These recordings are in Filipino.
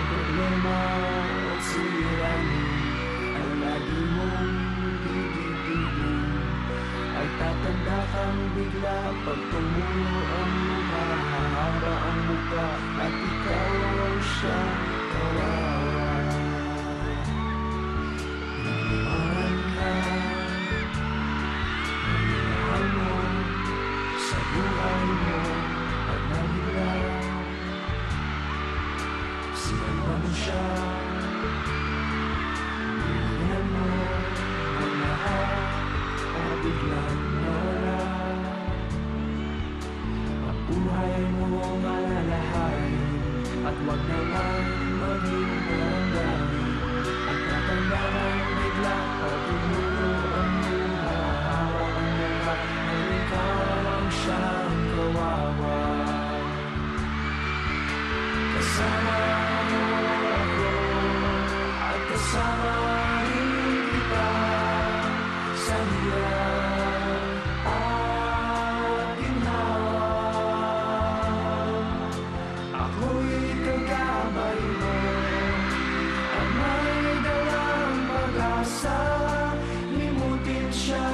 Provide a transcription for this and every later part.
ang problema o suliranin ang lagi mong bibigin, ay tatanda kang bigla pag tumulo ang mukha, hahaba ang muka at ikaw ang siyang kawawa. Inuman na minahal mo sa buhay mo at nabigla, sinamba mo siya, binigyan mo ang lahat at biglang nawala. Ang buhay mo malalahain at wag naman maging malanggangin. Ang tatanda ng bigla at tumulo ang luha, hawak ang lahat ay ikaw ang siyang kawawa. Kasama mo ako at kasama rin kita sa hirap at ginhawa. Ako'y kagabay mo at may dalang pag-asa. Limutin siya,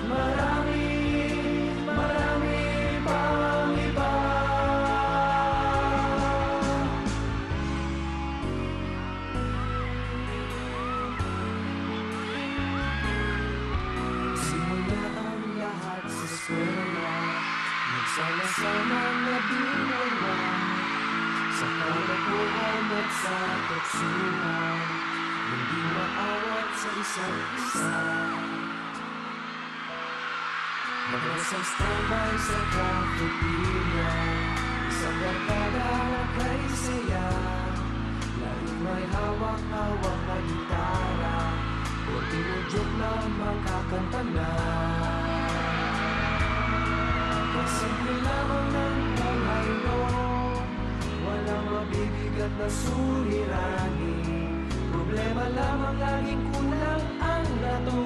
marami, marami pang iba. Simula ang lahat sa eskwela, nagsama-sama na dinala, sa kalabuhan at sa tuksuhan, hindi maawat sa isa't isa. Magasang standby sa cafeteria, isang barkada kay saya, laging may hawak-hawak na gitara, udyok lang makakanta na. Simple lamang ng buhay mo, walang mabibigat na suliranin. Problema lamang laging kulang ang lato.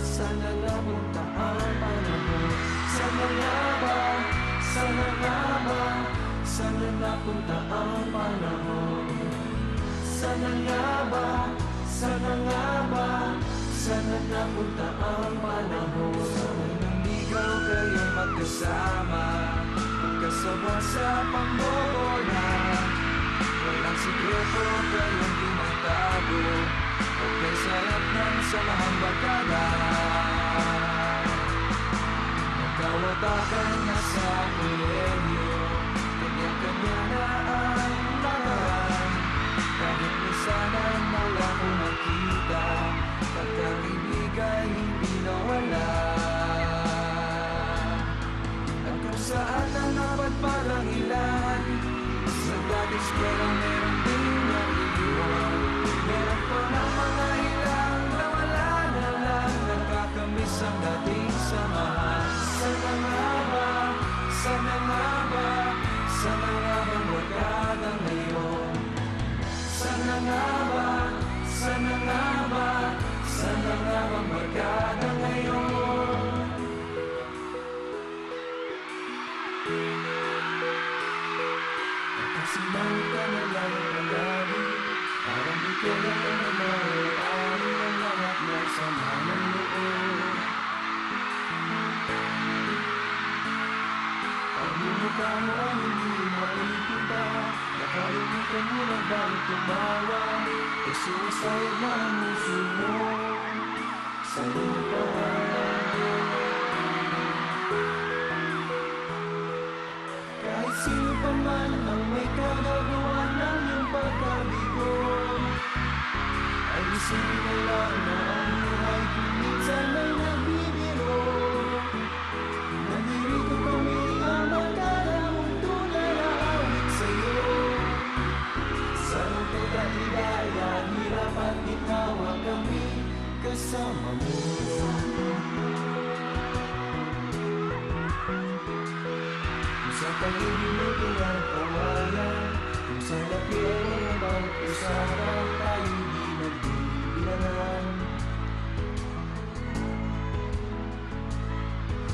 Sana napunta ang panahon. Sana nga ba, sana nga ba, sana napunta ang panahon. Sana nga ba, sana nga ba, sana napunta ang panahon. Sana nanligaw kayong magkasama, magkasabot sa pambobola. Walang sikreto kayong tinatago, okay sarap ng samahang barkada. Magkawatakan na sa kolehiyo, kanya-kanya na ang laran. Kahit minsan ang wala ko makita, pagkakibigay hindi nawala. At kung saan ang napadpalang ilan, sa dating eskwela meron din naiiwan. Meron pa ng mga ilang na wala na lang, nakakamiss ang dating samahan. Sana nga ba, sana nga ba, sana nga bang barkada ngayon? Sana nga ba, sana nga ba, sana nga bang barkada ngayon? Nakasimang ka na lang palagi, parang ikaw lang ang may-ari ng lahat na sama ng loob. Pagmumukha mo ang hindi makikita, nakalimutan mo na bang tumawa, e suicide na ang puso mo sa lupa. Kahit sino pa man ang may kagagawa ng iyong pagkabigo, ay isipin mo lang na ang buhay minsan ay nagbibiro. Nandito kami ang barkada mong tunay na awit sa'yo. Sa lungkot at ligaya, hirap at ginawa kami kasama mo. Sa pag-ibig mo pinagkawalan, kung sa laki ay mag-usapan, tayo di nagbibilangan.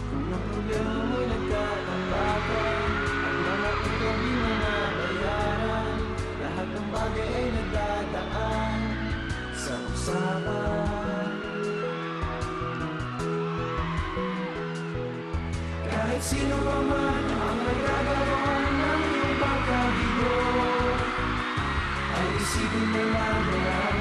Kung ang problema mo'y nagkatambakan, at mga ikaw di mo nabayaran, Kahit sino pa man ang nagagawa ng iyong pagkabigo, ay isipin mo lang na